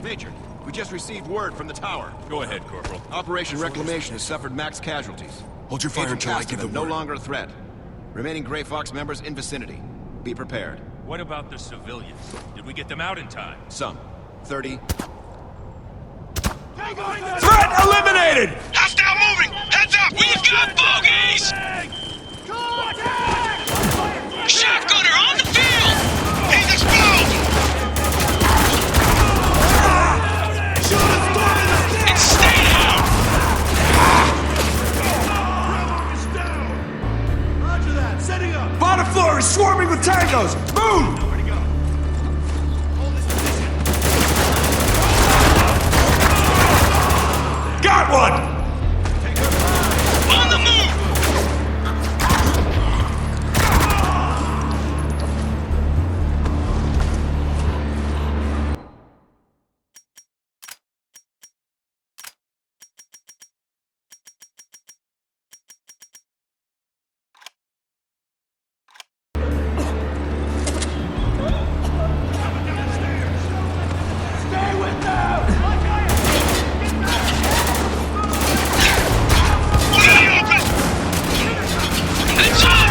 Major, we just received word from the tower. Go ahead, Corporal. Operation Reclamation has suffered max casualties. Hold your fire Agent until I give the Castellan no word. longer a threat. Remaining Grey Fox members in vicinity. Be prepared. What about the civilians? Did we get them out in time? Some. 30. Threat eliminated! Hostile moving! Heads up! We've got bogeys! Shotgunner on the field! He's exposed! And stay down! Roger that. Setting up. Bottom floor is swarming with tangos! Move! Nowhere to go. Hold this position. Got one! On the move! Stay with them. Wide open! Heads up!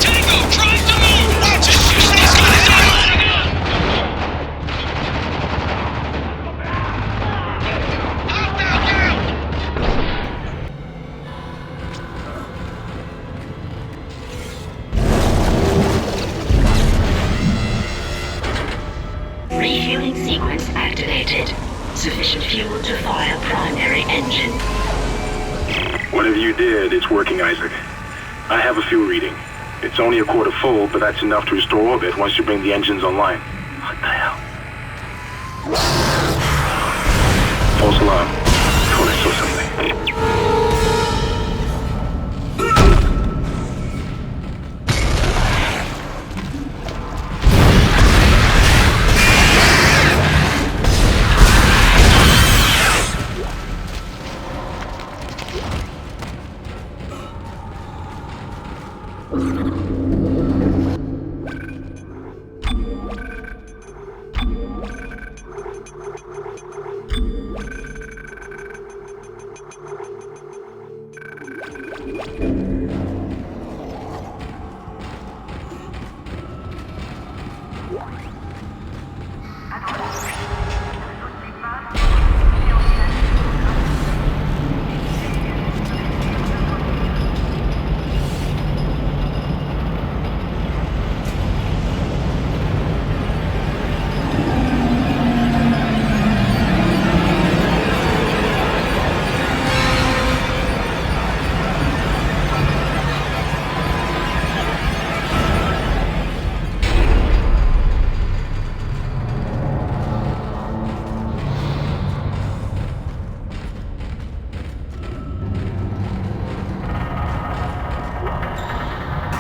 Tango trying to move! Watch it! He's got his eye on it! Hostile down! Refueling sequence activated. Sufficient fuel to fire primary engine. Whatever you did, it's working, Isaac. I have a fuel reading. It's only a quarter full, but that's enough to restore orbit once you bring the engines online. What the hell? False alarm. Thought I saw something.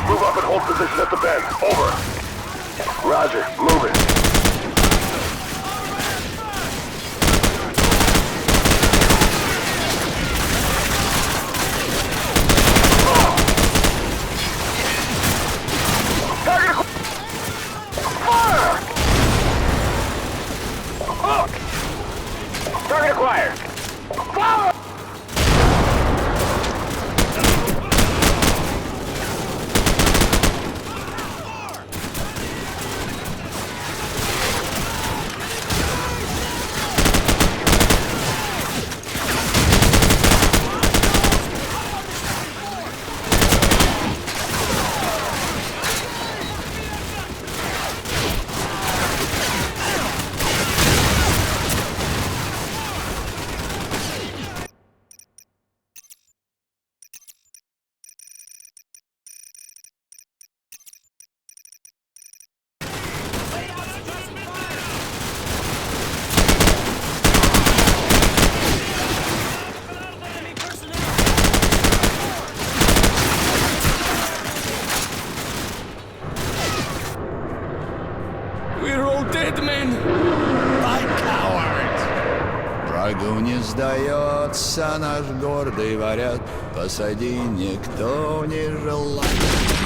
Move up and hold position at the bend. Over. Roger. Moving. Target fire! Target acquired. Fire! We're all dead men! By cowards. Врагу не сдается наш гордый варяг, посади никто не желает.